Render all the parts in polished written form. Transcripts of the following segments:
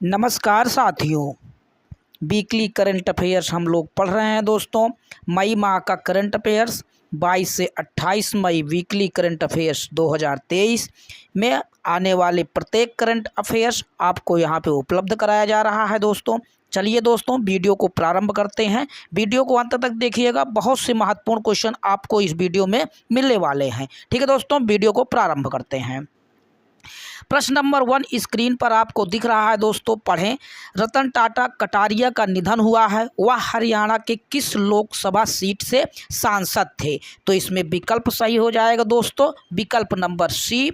नमस्कार साथियों, weekly current affairs हम लोग पढ़ रहे हैं दोस्तों। मई माह का करंट अफेयर्स 22 से 28 मई वीकली करंट अफेयर्स 2023 में आने वाले प्रत्येक करंट अफेयर्स आपको यहां पे उपलब्ध कराया जा रहा है दोस्तों। चलिए दोस्तों, वीडियो को प्रारंभ करते हैं। वीडियो को अंत तक देखिएगा, बहुत से महत्वपूर्ण क्वेश्चन आपको इस वीडियो में मिलने वाले हैं। ठीक है दोस्तों, वीडियो को प्रारंभ करते हैं। प्रश्न नंबर 1 स्क्रीन पर आपको दिख रहा है दोस्तों, पढ़ें। रतन टाटा कटारिया का निधन हुआ है, वह हरियाणा के किस लोकसभा सीट से सांसद थे? तो इसमें विकल्प सही हो जाएगा दोस्तों, विकल्प नंबर सी,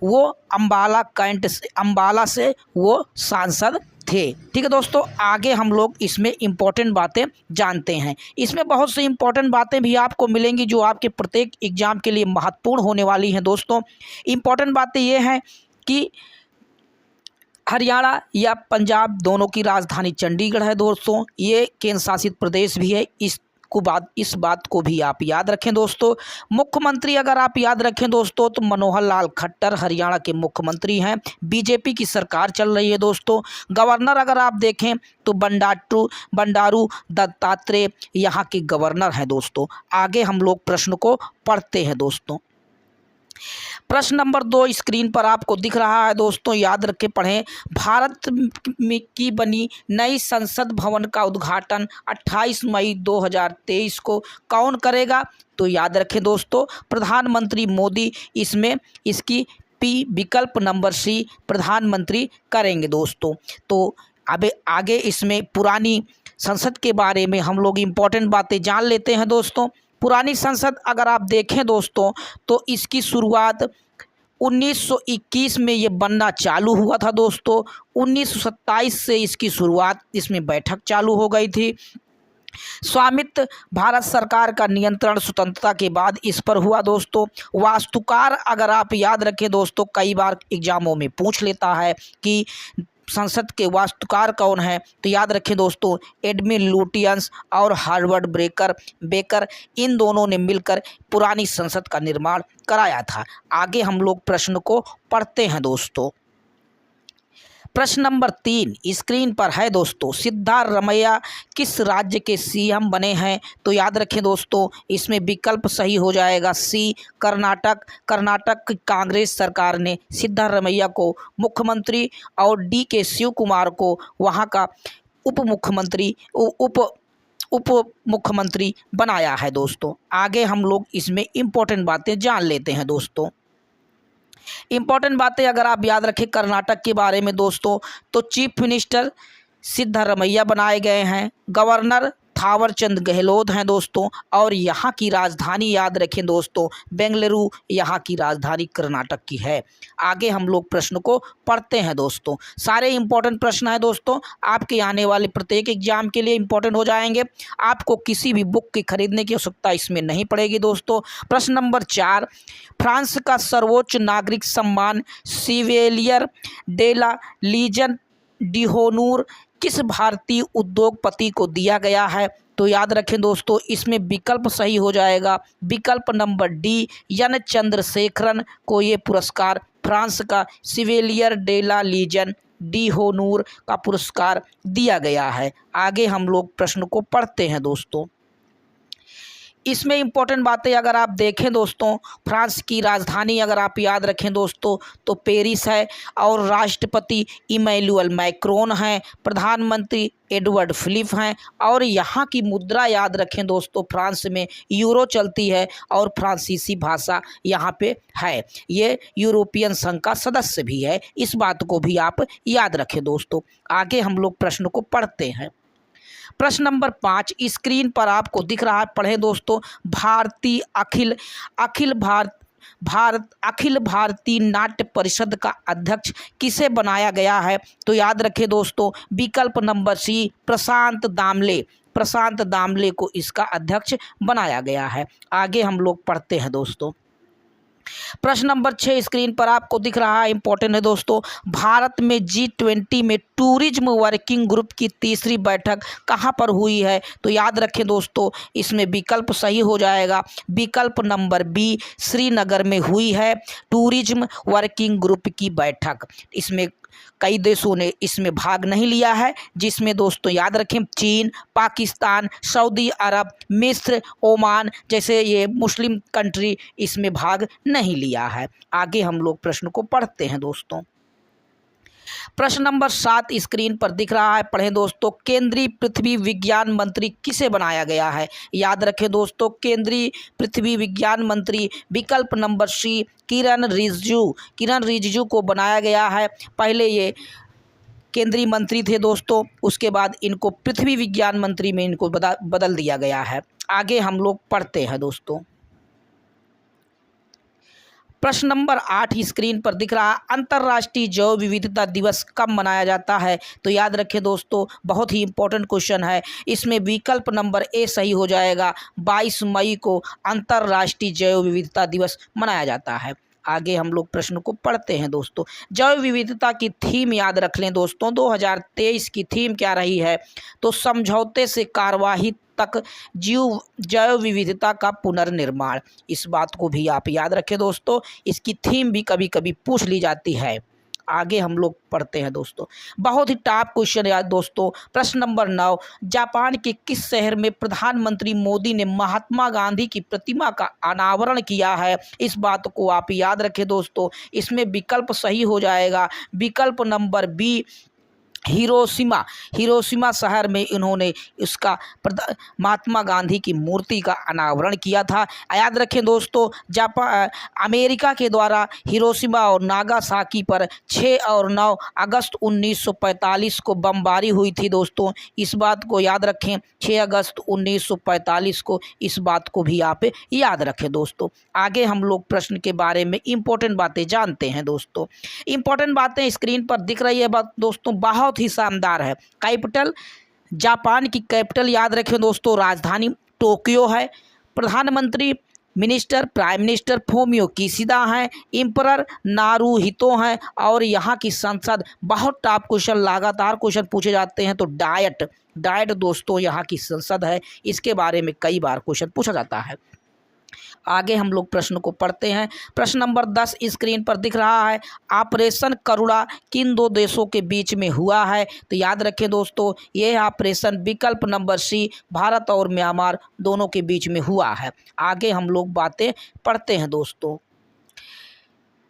वो अंबाला से वो सांसद थे। ठीक है दोस्तों, आगे हम लोग इसमें इम्पोर्टेंट बातें जानते हैं। इसमें बहुत सी इम्पोर्टेंट बातें भी आपको मिलेंगी जो आपके प्रत्येक एग्जाम के लिए महत्वपूर्ण होने वाली हैं दोस्तों। इम्पोर्टेंट बातें ये हैं कि हरियाणा या पंजाब दोनों की राजधानी चंडीगढ़ है दोस्तों। ये केंद्र शासित प्रदेश भी है, इस बात को भी आप याद रखें दोस्तों। मुख्यमंत्री अगर आप याद रखें दोस्तों तो मनोहर लाल खट्टर हरियाणा के मुख्यमंत्री हैं, बीजेपी की सरकार चल रही है दोस्तों। गवर्नर अगर आप देखें तो बंडारू दत्तात्रेय यहाँ के गवर्नर हैं दोस्तों। आगे हम लोग प्रश्न को पढ़ते हैं दोस्तों। प्रश्न नंबर 2 स्क्रीन पर आपको दिख रहा है दोस्तों, याद रख के पढ़ें। भारत में की बनी नई संसद भवन का उद्घाटन 28 मई 2023 को कौन करेगा? तो याद रखें दोस्तों, प्रधानमंत्री मोदी इसमें इसकी विकल्प नंबर सी प्रधानमंत्री करेंगे दोस्तों। तो अब आगे इसमें पुरानी संसद के बारे में हम लोग इम्पोर्टेंट बातें जान लेते हैं दोस्तों। पुरानी संसद अगर आप देखें दोस्तों तो इसकी शुरुआत 1921 में ये बनना चालू हुआ था दोस्तों। 1927 से इसकी शुरुआत, इसमें बैठक चालू हो गई थी। स्वामित्व भारत सरकार का नियंत्रण स्वतंत्रता के बाद इस पर हुआ दोस्तों। वास्तुकार अगर आप याद रखें दोस्तों, कई बार एग्जामों में पूछ लेता है कि संसद के वास्तुकार कौन है, तो याद रखें दोस्तों, एडमिन लुटियंस और हार्वर्ड बेकर इन दोनों ने मिलकर पुरानी संसद का निर्माण कराया था। आगे हम लोग प्रश्न को पढ़ते हैं दोस्तों। प्रश्न नंबर 3 स्क्रीन पर है दोस्तों, सिद्धारमैया किस राज्य के सीएम बने हैं? तो याद रखें दोस्तों, इसमें विकल्प सही हो जाएगा सी कर्नाटक की कांग्रेस सरकार ने सिद्धारमैया को मुख्यमंत्री और DK शिव कुमार को वहां का उप मुख्यमंत्री बनाया है दोस्तों। आगे हम लोग इसमें इम्पोर्टेंट बातें जान लेते हैं दोस्तों। इम्पोर्टेंट बातें अगर आप याद रखें कर्नाटक के बारे में दोस्तों, तो चीफ मिनिस्टर सिद्धारमैया बनाए गए हैं, गवर्नर थावरचंद गहलोत हैं दोस्तों, और यहाँ की राजधानी याद रखें दोस्तों बेंगलुरु यहाँ की राजधानी कर्नाटक की है। आगे हम लोग प्रश्न को पढ़ते हैं दोस्तों। सारे इंपॉर्टेंट प्रश्न हैं दोस्तों, आपके आने वाले प्रत्येक एग्जाम के लिए इंपॉर्टेंट हो जाएंगे। आपको किसी भी बुक की खरीदने की आवश्यकता इसमें नहीं पड़ेगी दोस्तों। प्रश्न नंबर 4, फ्रांस का सर्वोच्च नागरिक सम्मान शिवेलियर डे ला लीजन डिहोनूर किस भारतीय उद्योगपति को दिया गया है? तो याद रखें दोस्तों, इसमें विकल्प सही हो जाएगा, विकल्प नंबर डी, एन चंद्रशेखरन को ये पुरस्कार, फ्रांस का शिवेलियर डे ला लीजन डिहोनूर का पुरस्कार दिया गया है। आगे हम लोग प्रश्न को पढ़ते हैं दोस्तों। इसमें इम्पोर्टेंट बातें अगर आप देखें दोस्तों, फ्रांस की राजधानी अगर आप याद रखें दोस्तों तो पेरिस है, और राष्ट्रपति इमैनुअल मैक्रोन हैं, प्रधानमंत्री एडवर्ड फिलिप हैं, और यहाँ की मुद्रा याद रखें दोस्तों, फ्रांस में यूरो चलती है और फ्रांसीसी भाषा यहाँ पे है। ये यूरोपियन संघ का सदस्य भी है, इस बात को भी आप याद रखें दोस्तों। आगे हम लोग प्रश्न को पढ़ते हैं। प्रश्न नंबर 5 स्क्रीन पर आपको दिख रहा है, पढ़ें दोस्तों। अखिल भारतीय नाट्य परिषद का अध्यक्ष किसे बनाया गया है? तो याद रखें दोस्तों, विकल्प नंबर सी प्रशांत दामले को इसका अध्यक्ष बनाया गया है। आगे हम लोग पढ़ते हैं दोस्तों। प्रश्न नंबर 6 स्क्रीन पर आपको दिख रहा है, इंपॉर्टेंट है दोस्तों। भारत में G20 में टूरिज्म वर्किंग ग्रुप की तीसरी बैठक कहां पर हुई है? तो याद रखें दोस्तों, इसमें विकल्प सही हो जाएगा, विकल्प नंबर बी श्रीनगर में हुई है टूरिज्म वर्किंग ग्रुप की बैठक। इसमें कई देशों ने इसमें भाग नहीं लिया है, जिसमें दोस्तों याद रखें चीन, पाकिस्तान, सऊदी अरब, मिस्र, ओमान जैसे ये मुस्लिम कंट्री इसमें भाग नहीं लिया है। आगे हम लोग प्रश्न को पढ़ते हैं दोस्तों। प्रश्न नंबर 7 स्क्रीन पर दिख रहा है, पढ़ें दोस्तों। केंद्रीय पृथ्वी विज्ञान मंत्री किसे बनाया गया है? याद रखें दोस्तों, केंद्रीय पृथ्वी विज्ञान मंत्री विकल्प नंबर सी किरण रिजिजू को बनाया गया है। पहले ये केंद्रीय मंत्री थे दोस्तों, उसके बाद इनको पृथ्वी विज्ञान मंत्री में इनको बदल दिया गया है। आगे हम लोग पढ़ते हैं दोस्तों। प्रश्न नंबर 8 स्क्रीन पर दिख रहा है, अंतर्राष्ट्रीय जैव विविधता दिवस कब मनाया जाता है? तो याद रखें दोस्तों, बहुत ही इंपॉर्टेंट क्वेश्चन है। इसमें विकल्प नंबर ए सही हो जाएगा। 22 मई को अंतर्राष्ट्रीय जैव विविधता दिवस मनाया जाता है। आगे हम लोग प्रश्न को पढ़ते हैं दोस्तों। जैव विविधता की थीम याद रख लें दोस्तों, 2023 की थीम क्या रही है? तो समझौते से कार्यवाही तक जैव विविधता का पुनर्निर्माण। इस बात को भी आप याद रखें दोस्तों, इसकी थीम भी कभी कभी पूछ ली जाती है। आगे हम लोग पढ़ते हैं दोस्तों, बहुत ही टॉप क्वेश्चन याद दोस्तों। प्रश्न नंबर 9, जापान के किस शहर में प्रधानमंत्री मोदी ने महात्मा गांधी की प्रतिमा का अनावरण किया है? इस बात को आप याद रखें दोस्तों, इसमें विकल्प सही हो जाएगा विकल्प नंबर बी हिरोशिमा शहर में इन्होंने इसका महात्मा गांधी की मूर्ति का अनावरण किया था। याद रखें दोस्तों, अमेरिका के द्वारा हिरोशिमा और नागासाकी पर 6 और 9 अगस्त 1945 को बमबारी हुई थी दोस्तों। इस बात को याद रखें, 6 अगस्त 1945 को, इस बात को भी आप याद रखें दोस्तों। आगे हम लोग प्रश्न के बारे में इम्पोर्टेंट बातें जानते हैं दोस्तों। इम्पोर्टेंट बातें स्क्रीन पर दिख रही है बात दोस्तों, बहुत ही शानदार है। कैपिटल, जापान की कैपिटल याद रखें दोस्तों, राजधानी टोक्यो है। प्रधानमंत्री minister prime minister Fumio Kishida हैं। एम्परर नारुहितो हैं। और यहाँ की संसद, बहुत टॉप क्वेश्चन, लगातार क्वेश्चन पूछे जाते हैं। तो डायट दोस्तों यहाँ की संसद है, इसके बारे में कई बार क्वेश्चन पूछा जाता है। आगे हम लोग प्रश्न को पढ़ते हैं। प्रश्न नंबर 10 स्क्रीन पर दिख रहा है, ऑपरेशन करुणा किन 2 देशों के बीच में हुआ है? तो याद रखें दोस्तों, यह ऑपरेशन विकल्प नंबर सी भारत और म्यांमार दोनों के बीच में हुआ है। आगे हम लोग बातें पढ़ते हैं दोस्तों।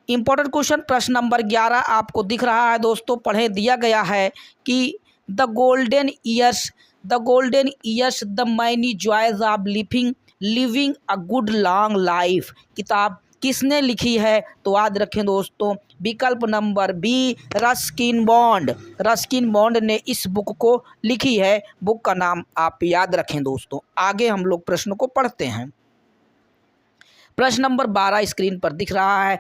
इंपॉर्टेंट क्वेश्चन प्रश्न नंबर 11 आपको दिख रहा है दोस्तों, पढ़े दिया गया है कि the golden years the many joys of living a good long life किताब किसने लिखी है? तो याद रखें दोस्तों, विकल्प नंबर बी रस्किन बॉन्ड ने इस बुक को लिखी है। बुक का नाम आप याद रखें दोस्तों। आगे हम लोग प्रश्न को पढ़ते हैं। प्रश्न नंबर 12 स्क्रीन पर दिख रहा है,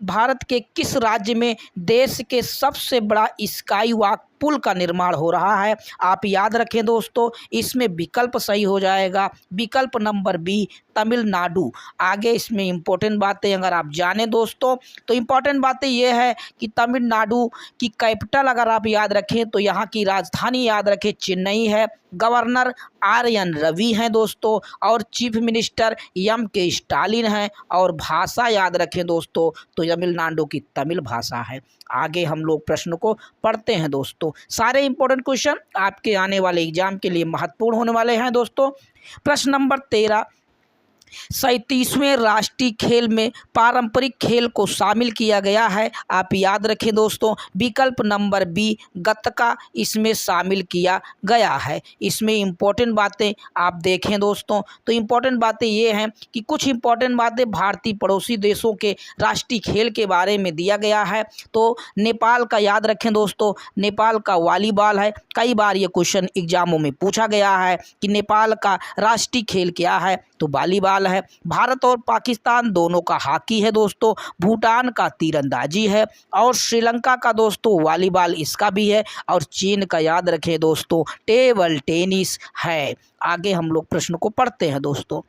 भारत के किस राज्य में देश के सबसे बड़ा स्काई वॉक पुल का निर्माण हो रहा है? आप याद रखें दोस्तों, इसमें विकल्प सही हो जाएगा विकल्प नंबर बी तमिलनाडु। आगे इसमें इम्पोर्टेंट बातें अगर आप जानें दोस्तों, तो इम्पोर्टेंट बातें ये है कि तमिलनाडु की कैपिटल अगर आप याद रखें तो यहाँ की राजधानी याद रखें चेन्नई है। Governor RN. रवि हैं दोस्तों, और चीफ मिनिस्टर M.K. स्टालिन हैं। और भाषा याद रखें दोस्तों, तो तमिलनाडु की तमिल भाषा है। आगे हम लोग प्रश्न को पढ़ते हैं दोस्तों। सारे इंपॉर्टेंट क्वेश्चन आपके आने वाले एग्जाम के लिए महत्वपूर्ण होने वाले हैं दोस्तों। प्रश्न नंबर 13, 37वें राष्ट्रीय खेल में पारंपरिक खेल को शामिल किया गया है। आप याद रखें दोस्तों, विकल्प नंबर बी गतका इसमें शामिल किया गया है। इसमें इम्पोर्टेंट बातें आप देखें दोस्तों, तो इम्पोर्टेंट बातें ये हैं कि कुछ इम्पोर्टेंट बातें भारतीय पड़ोसी देशों के राष्ट्रीय खेल के बारे में दिया गया है। तो नेपाल का याद रखें दोस्तों, नेपाल का वॉलीबॉल है। कई बार ये क्वेश्चन एग्जामों में पूछा गया है कि नेपाल का राष्ट्रीय खेल क्या है? तो वॉलीबॉल है। भारत और पाकिस्तान दोनों का हॉकी है दोस्तों। भूटान का तीरंदाजी है। और श्रीलंका का दोस्तों वॉलीबॉल इसका भी है। और चीन का याद रखें दोस्तों टेबल टेनिस है। आगे हम लोग प्रश्न को पढ़ते हैं दोस्तों।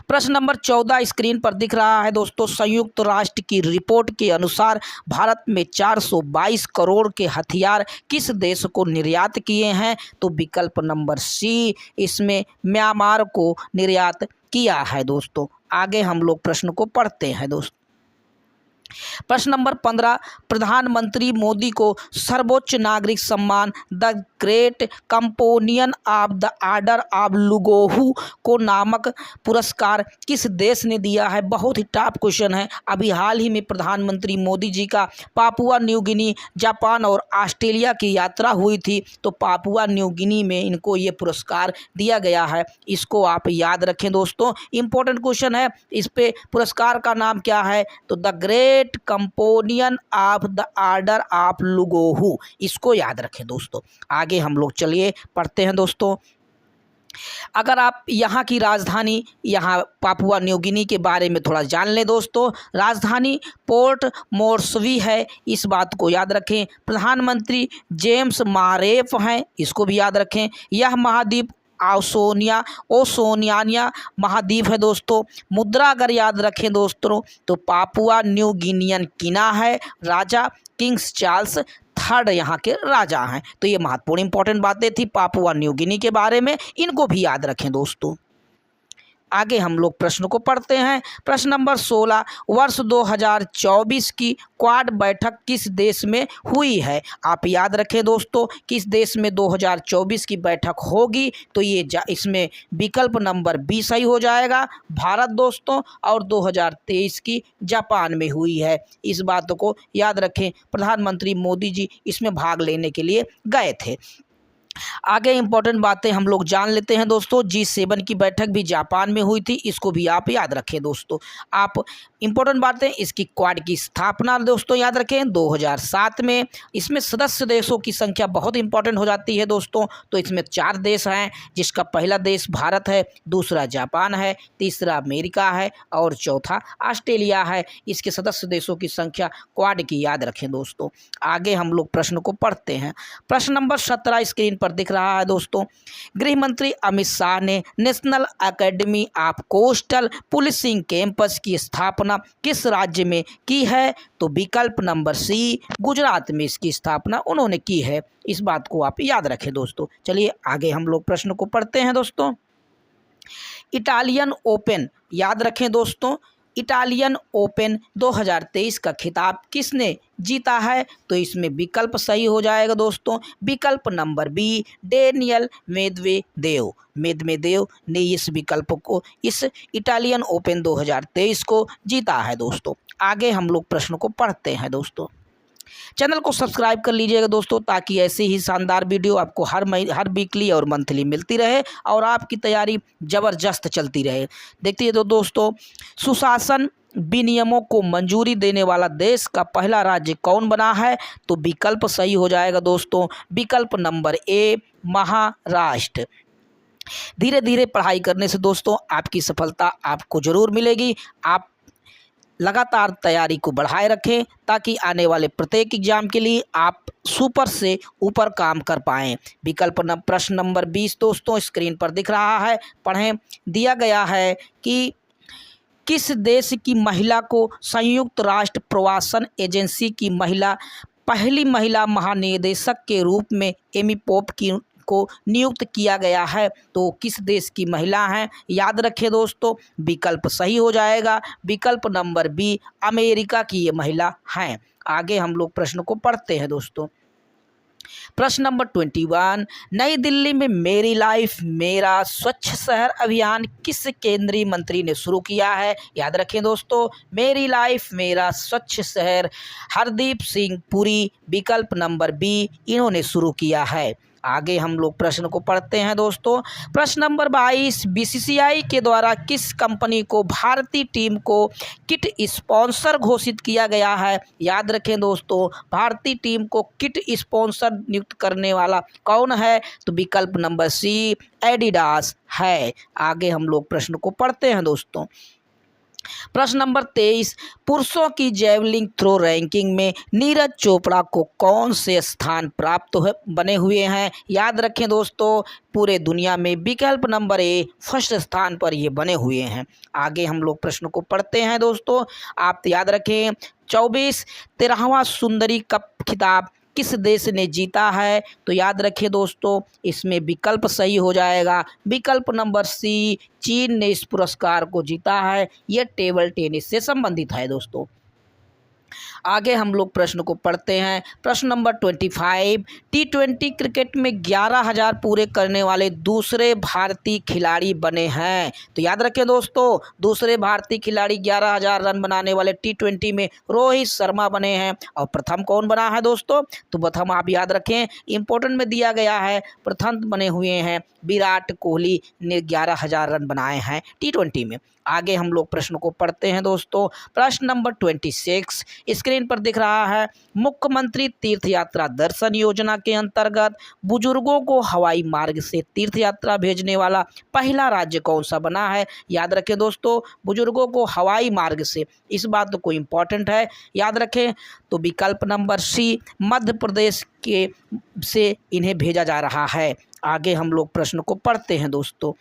प्रश्न नंबर 14 स्क्रीन पर दिख रहा है दोस्तों, संयुक्त राष्ट्र की रिपोर्ट के अनुसार भारत में 422 करोड़ के हथियार किस देश को निर्यात किए हैं? तो विकल्प नंबर सी इसमें म्यांमार को निर्यात किया है दोस्तों। आगे हम लोग प्रश्न को पढ़ते हैं दोस्तों। प्रश्न नंबर 15, प्रधानमंत्री मोदी को सर्वोच्च नागरिक सम्मान the great companion of the order of Logohu को नामक पुरस्कार किस देश ने दिया है। बहुत ही टॉप क्वेश्चन है। अभी हाल ही में प्रधानमंत्री मोदी जी का पापुआ न्यू गिनी, जापान और ऑस्ट्रेलिया की यात्रा हुई थी, तो पापुआ न्यू गिनी में इनको ये पुरस्कार दिया गया है। इसको आप याद रखें दोस्तों, इंपॉर्टेंट क्वेश्चन है। इस पे पुरस्कार का नाम क्या है, तो the great companion of the order of Logohu, इसको याद रखें दोस्तों। आगे हम लोग चलिए पढ़ते हैं दोस्तों। अगर आप यहाँ की राजधानी, यहाँ पापुआ न्यू गिनी के बारे में थोड़ा जान लें दोस्तों, राजधानी पोर्ट मोर्सबी है, इस बात को याद रखें। प्रधानमंत्री जेम्स मारेफ हैं, इसको भी याद रखें। यह महाद्वीप ओसोनिया महाद्वीप है दोस्तों। मुद्रा अगर याद रखें दोस्तों तो पापुआ न्यू गिनियन किना है। राजा किंग्स चार्ल्स थर्ड यहाँ के राजा हैं। तो ये महत्वपूर्ण इंपॉर्टेंट बातें थी पापुआ न्यू गिनी के बारे में, इनको भी याद रखें दोस्तों। आगे हम लोग प्रश्न को पढ़ते हैं। प्रश्न नंबर 16, वर्ष 2024 की क्वाड बैठक किस देश में हुई है। आप याद रखें दोस्तों, किस देश में 2024 की बैठक होगी, तो ये इसमें विकल्प नंबर 20 सही हो जाएगा, भारत दोस्तों। और 2023 की जापान में हुई है, इस बात को याद रखें। प्रधानमंत्री मोदी जी इसमें भाग लेने के लिए गए थे। आगे इंपॉर्टेंट बातें हम लोग जान लेते हैं दोस्तों। G7 की बैठक भी जापान में हुई थी, इसको भी आप याद रखें दोस्तों। आप इंपॉर्टेंट बातें, इसकी क्वाड की स्थापना दोस्तों याद रखें 2007 में। इसमें सदस्य देशों की संख्या बहुत इंपॉर्टेंट हो जाती है दोस्तों। तो इसमें 4 देश हैं, जिसका पहला देश भारत है, दूसरा जापान है, तीसरा अमेरिका है और चौथा ऑस्ट्रेलिया है। इसके सदस्य देशों की संख्या क्वाड की याद रखें दोस्तों। आगे हम लोग प्रश्न को पढ़ते हैं। प्रश्न नंबर 17 स्क्रीन पर दिख रहा है दोस्तों। गृह मंत्री अमित शाह ने national academy of coastal policing campus की स्थापना किस राज्य में की है, तो विकल्प नंबर सी, गुजरात में इसकी स्थापना उन्होंने की है। इस बात को आप याद रखें दोस्तों। चलिए आगे हम लोग प्रश्न को पढ़ते हैं दोस्तों। इटालियन ओपन याद रखें दोस्तों, इटालियन ओपन 2023 का खिताब किसने जीता है, तो इसमें विकल्प सही हो जाएगा दोस्तों, विकल्प नंबर बी, डेनियल मेदवेदेव ने इस विकल्प को, इस इटालियन ओपन 2023 को जीता है दोस्तों। आगे हम लोग प्रश्न को पढ़ते हैं दोस्तों। चैनल को सब्सक्राइब कर लीजिएगा दोस्तों, ताकि ऐसे ही शानदार वीडियो आपको हर वीकली और मंथली मिलती रहे और आपकी तैयारी ज़बरदस्त चलती रहे। देखिए तो दोस्तों, सुशासन विनियमों को मंजूरी देने वाला देश का पहला राज्य कौन बना है, तो विकल्प सही हो जाएगा दोस्तों, विकल्प नंबर ए, महाराष्ट्र। धीरे धीरे पढ़ाई करने से दोस्तों आपकी सफलता आपको ज़रूर मिलेगी। आप लगातार तैयारी को बढ़ाए रखें, ताकि आने वाले प्रत्येक एग्जाम के लिए आप सुपर से ऊपर काम कर पाएँ। विकल्प प्रश्न नंबर 20 दोस्तों स्क्रीन पर दिख रहा है, पढ़ें। दिया गया है कि किस देश की महिला को संयुक्त राष्ट्र प्रवासन एजेंसी की पहली महिला महानिदेशक के रूप में एमी पोप को नियुक्त किया गया है, तो किस देश की महिला हैं, याद रखें दोस्तों, विकल्प सही हो जाएगा, विकल्प नंबर बी, अमेरिका की ये महिला हैं। आगे हम लोग प्रश्न को पढ़ते हैं दोस्तों। प्रश्न नंबर 21, नई दिल्ली में मेरी लाइफ मेरा स्वच्छ शहर अभियान किस केंद्रीय मंत्री ने शुरू किया है, याद रखें दोस्तों, मेरी लाइफ मेरा स्वच्छ शहर हरदीप सिंह पुरी, विकल्प नंबर बी, इन्होंने शुरू किया है। आगे हम लोग प्रश्न को पढ़ते हैं दोस्तों। प्रश्न नंबर 22, बीसीसीआई के द्वारा किस कंपनी को भारतीय टीम को किट स्पॉन्सर घोषित किया गया है, याद रखें दोस्तों, भारतीय टीम को किट स्पॉन्सर नियुक्त करने वाला कौन है, तो विकल्प नंबर सी, एडिडास है। आगे हम लोग प्रश्न को पढ़ते हैं दोस्तों। प्रश्न नंबर 23, पुरुषों की जेवलिन थ्रो रैंकिंग में नीरज चोपड़ा को कौन से स्थान प्राप्त बने हुए हैं, याद रखें दोस्तों, पूरे दुनिया में विकल्प नंबर ए, फर्स्ट स्थान पर ये बने हुए हैं। आगे हम लोग प्रश्न को पढ़ते हैं दोस्तों। आप याद रखें 24 13वां सुंदरी कप खिताब किस देश ने जीता है, तो याद रखें दोस्तों, इसमें विकल्प सही हो जाएगा, विकल्प नंबर सी, चीन ने इस पुरस्कार को जीता है। यह टेबल टेनिस से संबंधित है दोस्तों। आगे हम लोग प्रश्न को पढ़ते हैं। प्रश्न नंबर 25, T20 क्रिकेट में 11,000 पूरे करने वाले दूसरे भारतीय खिलाड़ी बने हैं। तो याद रखें दोस्तों, दूसरे भारतीय खिलाड़ी 11,000 रन बनाने वाले T20 में रोहित शर्मा बने हैं। और प्रथम कौन बना है दोस्तों? तो प्रथम आप याद रखें, इंपॉर्टेंट में दिया गया है, प्रथम बने हुए हैं विराट कोहली ने 11,000 रन बनाए हैं T20 में। आगे हम लोग प्रश्न को पढ़ते हैं दोस्तों। प्रश्न नंबर 26 स्क्रीन पर दिख रहा है, मुख्यमंत्री तीर्थ यात्रा दर्शन योजना के अंतर्गत बुजुर्गों को हवाई मार्ग से तीर्थ यात्रा भेजने वाला पहला राज्य कौन सा बना है? याद रखें दोस्तों, बुजुर्गों को हवाई मार्ग से, इस बात को इम्पोर्टेंट है, याद रखें। तो विकल्प नंबर सी, मध्य प्रदेश के से इन्हें भेजा जा रहा है। आगे हम लोग प्रश्न को पढ़ते हैं दोस्तों।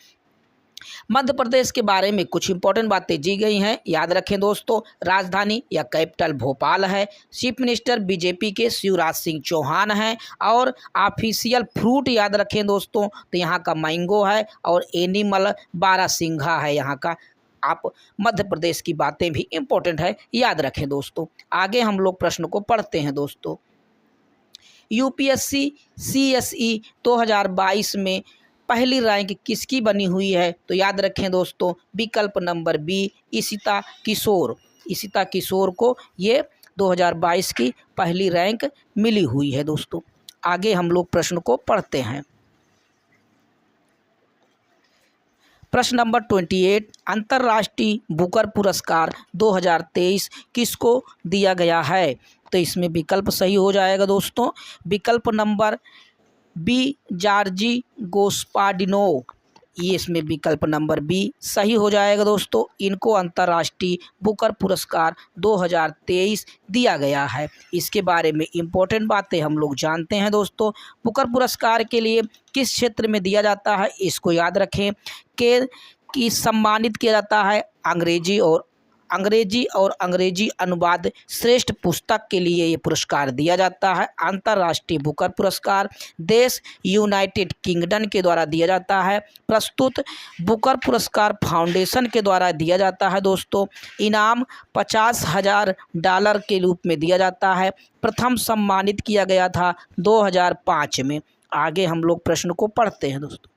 मध्य प्रदेश के बारे में कुछ इंपॉर्टेंट बातें दी गई हैं, याद रखें दोस्तों। राजधानी या कैपिटल भोपाल है। चीफ मिनिस्टर बीजेपी के शिवराज सिंह चौहान हैं। और ऑफिशियल फ्रूट याद रखें दोस्तों, तो यहाँ का मैंगो है। और एनिमल बारहसिंघा है यहाँ का। आप मध्य प्रदेश की बातें भी इंपॉर्टेंट है, याद रखें दोस्तों। आगे हम लोग प्रश्न को पढ़ते हैं दोस्तों। यूपीएससी सीएसई 2022 में पहली रैंक किसकी बनी हुई है? तो याद रखें दोस्तों, विकल्प नंबर बी, इशिता किशोर। इशिता किशोर को ये 2022 की पहली रैंक मिली हुई है दोस्तों। आगे हम लोग प्रश्न को पढ़ते हैं। प्रश्न नंबर 28, अंतर्राष्ट्रीय बुकर पुरस्कार 2023 किसको दिया गया है? तो इसमें विकल्प सही हो जाएगा दोस्तों, विकल्प नंबर बी, जॉर्जी गोस्पाडिनो। ये इसमें विकल्प नंबर बी सही हो जाएगा दोस्तों। इनको अंतर्राष्ट्रीय बुकर पुरस्कार 2023 दिया गया है। इसके बारे में इम्पोर्टेंट बातें हम लोग जानते हैं दोस्तों। बुकर पुरस्कार के लिए किस क्षेत्र में दिया जाता है, इसको याद रखें कि सम्मानित किया जाता है अंग्रेजी और अंग्रेजी अनुवाद श्रेष्ठ पुस्तक के लिए ये पुरस्कार दिया जाता है। अंतर्राष्ट्रीय बुकर पुरस्कार देश यूनाइटेड किंगडम के द्वारा दिया जाता है। प्रस्तुत बुकर पुरस्कार फाउंडेशन के द्वारा दिया जाता है दोस्तों। इनाम $50,000 के रूप में दिया जाता है। प्रथम सम्मानित किया गया था 2005 में। आगे हम लोग प्रश्न को पढ़ते हैं दोस्तों।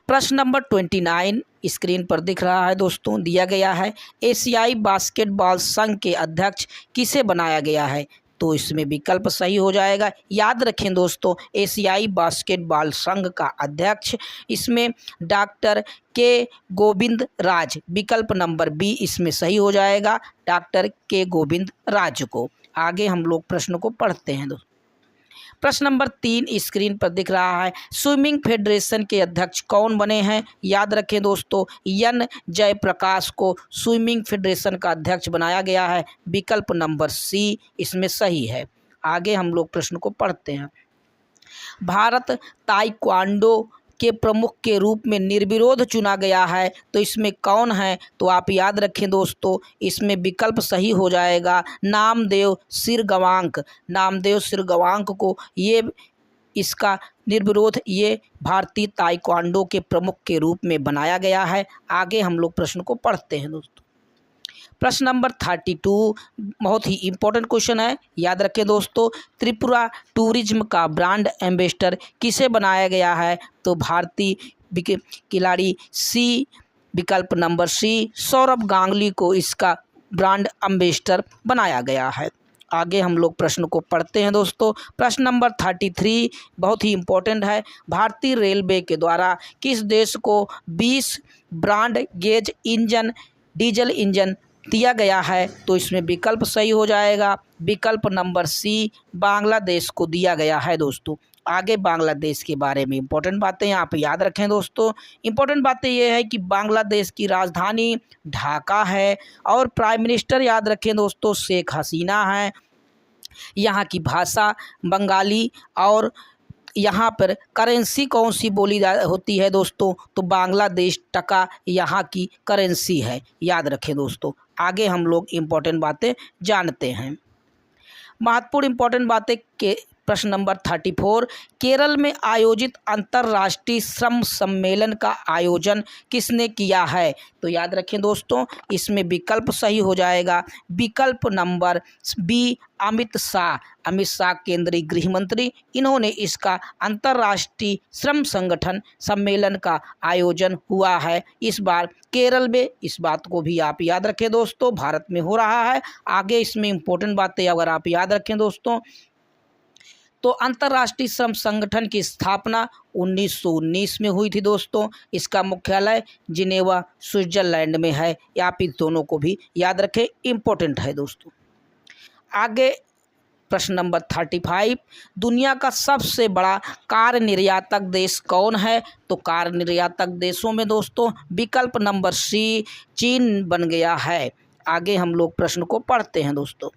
प्रश्न नंबर 29 स्क्रीन पर दिख रहा है दोस्तों, दिया गया है, एशियाई बास्केटबॉल संघ के अध्यक्ष किसे बनाया गया है? तो इसमें विकल्प सही हो जाएगा। याद रखें दोस्तों, एशियाई बास्केटबॉल संघ का अध्यक्ष इसमें डॉक्टर के गोविंद राज, विकल्प नंबर बी इसमें सही हो जाएगा, डॉक्टर के गोविंद राज को। आगे हम लोग प्रश्न को पढ़ते हैं दोस्तों। प्रश्न नंबर 3 स्क्रीन पर दिख रहा है, स्विमिंग फेडरेशन के अध्यक्ष कौन बने हैं? याद रखें दोस्तों, एन जयप्रकाश को स्विमिंग फेडरेशन का अध्यक्ष बनाया गया है, विकल्प नंबर सी इसमें सही है। आगे हम लोग प्रश्न को पढ़ते हैं। भारत ताइक्वांडो के प्रमुख के रूप में निर्विरोध चुना गया है, तो इसमें कौन है? तो आप याद रखें दोस्तों, इसमें विकल्प सही हो जाएगा, नामदेव सिरगवांक। नामदेव सिरगवांक को ये इसका निर्विरोध ये भारतीय ताइक्वांडो के प्रमुख के रूप में बनाया गया है। आगे हम लोग प्रश्न को पढ़ते हैं दोस्तों। प्रश्न नंबर 32 बहुत ही इम्पोर्टेंट क्वेश्चन है, याद रखें दोस्तों। त्रिपुरा टूरिज्म का ब्रांड एम्बेसडर किसे बनाया गया है? तो भारतीय खिलाड़ी सी, विकल्प नंबर सी, सौरभ गांगुली को इसका ब्रांड एम्बेसडर बनाया गया है। आगे हम लोग प्रश्न को पढ़ते हैं दोस्तों। प्रश्न नंबर 33 बहुत ही इम्पोर्टेंट है, भारतीय रेलवे के द्वारा किस देश को 20 broad gauge engine diesel engine दिया गया है? तो इसमें विकल्प सही हो जाएगा, विकल्प नंबर सी, बांग्लादेश को दिया गया है दोस्तों। आगे बांग्लादेश के बारे में इंपॉर्टेंट बातें आप याद रखें दोस्तों। इंपॉर्टेंट बातें ये है कि बांग्लादेश की राजधानी ढाका है और प्राइम मिनिस्टर याद रखें दोस्तों शेख हसीना है। यहाँ की भाषा बंगाली और यहाँ पर करेंसी कौन सी बोली होती है दोस्तों? तो बांग्लादेश टका यहाँ की करेंसी है, याद रखें दोस्तों। आगे हम लोग इम्पोर्टेंट बातें जानते हैं। महत्वपूर्ण इम्पोर्टेंट बातें के प्रश्न नंबर 34, केरल में आयोजित अंतर्राष्ट्रीय श्रम सम्मेलन का आयोजन किसने किया है? तो याद रखें दोस्तों, इसमें विकल्प सही हो जाएगा विकल्प नंबर बी, अमित शाह केंद्रीय गृह मंत्री, इन्होंने इसका अंतर्राष्ट्रीय श्रम संगठन सम्मेलन का आयोजन हुआ है इस बार केरल में। इस बात को भी आप याद रखें दोस्तों, भारत में हो रहा है। आगे इसमें इंपॉर्टेंट बातें अगर आप याद रखें दोस्तों, तो अंतर्राष्ट्रीय श्रम संगठन की स्थापना 1919 में हुई थी दोस्तों। इसका मुख्यालय जिनेवा स्विट्जरलैंड में है। आप इन दोनों को भी याद रखें, इम्पोर्टेंट है दोस्तों। आगे प्रश्न नंबर 35, दुनिया का सबसे बड़ा कार निर्यातक देश कौन है? तो कार निर्यातक देशों में दोस्तों विकल्प नंबर सी, चीन बन गया है। आगे हम लोग प्रश्न को पढ़ते हैं दोस्तों।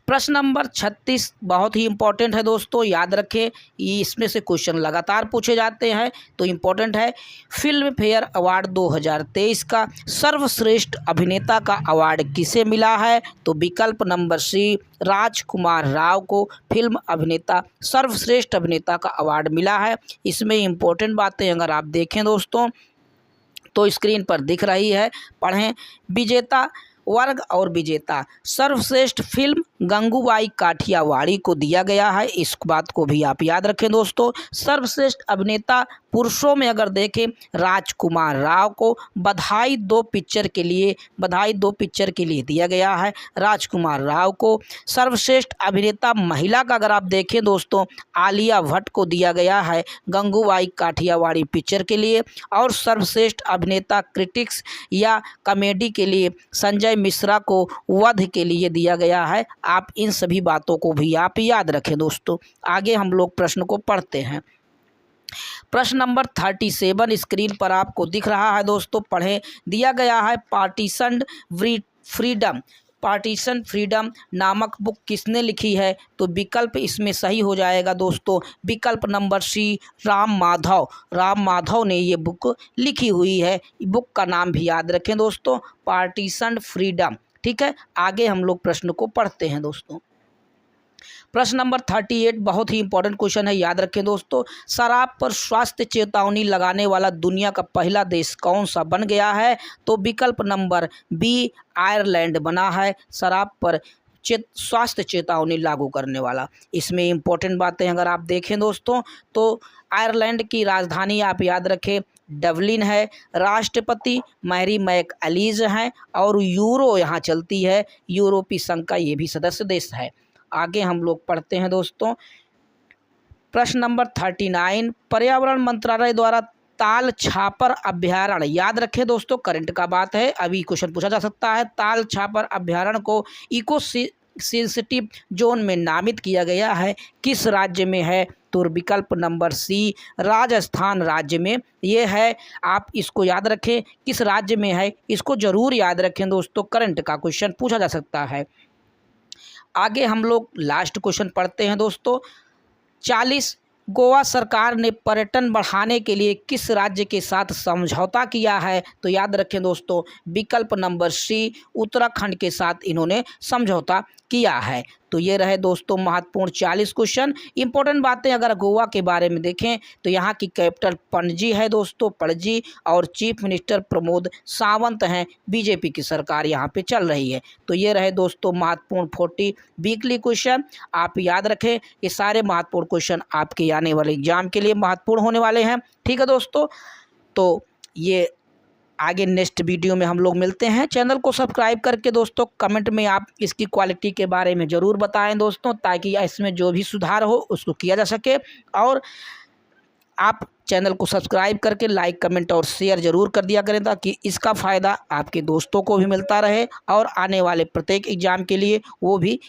प्रश्न नंबर 36 बहुत ही इंपॉर्टेंट है दोस्तों, याद रखें, इसमें से क्वेश्चन लगातार पूछे जाते हैं तो इम्पोर्टेंट है। फिल्म फेयर अवार्ड 2023 का सर्वश्रेष्ठ अभिनेता का अवार्ड किसे मिला है? तो विकल्प नंबर सी, राजकुमार राव को फिल्म अभिनेता सर्वश्रेष्ठ अभिनेता का अवार्ड मिला है। इसमें इम्पोर्टेंट बातें अगर आप देखें दोस्तों तो स्क्रीन पर दिख रही है, पढ़ें। विजेता वर्ग और विजेता सर्वश्रेष्ठ फिल्म गंगूबाई काठियावाड़ी को दिया गया है, इस बात को भी आप याद रखें दोस्तों। सर्वश्रेष्ठ अभिनेता पुरुषों में अगर देखें, राजकुमार राव को बधाई 2 पिक्चर के लिए दिया गया है, राजकुमार राव को। सर्वश्रेष्ठ अभिनेता महिला का अगर आप देखें दोस्तों, आलिया भट्ट को दिया गया है गंगूबाई काठियावाड़ी पिक्चर के लिए। और सर्वश्रेष्ठ अभिनेता क्रिटिक्स या कॉमेडी के लिए संजय मिश्रा को वध के लिए दिया गया है। आप इन सभी बातों को भी आप याद रखें दोस्तों। आगे हम लोग प्रश्न को पढ़ते हैं। प्रश्न नंबर 37 स्क्रीन पर आपको दिख रहा है दोस्तों, पढ़ें। दिया गया है पार्टीशन फ्रीडम नामक बुक किसने लिखी है? तो विकल्प इसमें सही हो जाएगा दोस्तों विकल्प नंबर सी, राम माधव ने ये बुक लिखी हुई है। बुक का नाम भी याद रखें दोस्तों, पार्टीशन फ्रीडम। ठीक है, आगे हम लोग प्रश्न को पढ़ते हैं दोस्तों। प्रश्न नंबर 38 बहुत ही इंपॉर्टेंट क्वेश्चन है, याद रखें दोस्तों। शराब पर स्वास्थ्य चेतावनी लगाने वाला दुनिया का पहला देश कौन सा बन गया है? तो विकल्प नंबर बी, आयरलैंड बना है शराब पर स्वास्थ्य चेतावनी लागू करने वाला। इसमें इम्पोर्टेंट बातें अगर आप देखें दोस्तों तो आयरलैंड की राजधानी आप याद रखें डबलिन है, राष्ट्रपति मैरी मैक एलिज हैं और यूरो यहाँ चलती है, यूरोपीय संघ का ये भी सदस्य देश है। आगे हम लोग पढ़ते हैं दोस्तों। प्रश्न नंबर 39, पर्यावरण मंत्रालय द्वारा ताल छापर अभ्यारण्य, याद रखें दोस्तों, करंट का बात है, अभी क्वेश्चन पूछा जा सकता है। ताल छापर अभ्यारण्य को इको सेंसिटिव जोन में नामित किया गया है, किस राज्य में है? तो विकल्प नंबर सी, राजस्थान राज्य में ये है। आप इसको याद रखें, किस राज्य में है इसको जरूर याद रखें दोस्तों, करंट का क्वेश्चन पूछा जा सकता है। आगे हम लोग लास्ट क्वेश्चन पढ़ते हैं दोस्तों। 40, गोवा सरकार ने पर्यटन बढ़ाने के लिए किस राज्य के साथ समझौता किया है? तो याद रखें दोस्तों विकल्प नंबर सी, उत्तराखंड के साथ इन्होंने समझौता किया है। तो ये रहे दोस्तों महत्वपूर्ण 40 क्वेश्चन। इंपॉर्टेंट बातें अगर गोवा के बारे में देखें तो यहाँ की कैपिटल पणजी है दोस्तों, पणजी, और चीफ मिनिस्टर प्रमोद सावंत हैं, बीजेपी की सरकार यहाँ पे चल रही है। तो ये रहे दोस्तों महत्वपूर्ण 40 वीकली क्वेश्चन, आप याद रखें ये सारे महत्वपूर्ण क्वेश्चन आपके आने वाले एग्जाम के लिए महत्वपूर्ण होने वाले हैं। ठीक है दोस्तों, तो ये आगे नेक्स्ट वीडियो में हम लोग मिलते हैं। चैनल को सब्सक्राइब करके दोस्तों कमेंट में आप इसकी क्वालिटी के बारे में ज़रूर बताएं दोस्तों, ताकि इसमें जो भी सुधार हो उसको किया जा सके। और आप चैनल को सब्सक्राइब करके लाइक कमेंट और शेयर ज़रूर कर दिया करें, ताकि इसका फ़ायदा आपके दोस्तों को भी मिलता रहे और आने वाले प्रत्येक एग्ज़ाम के लिए वो भी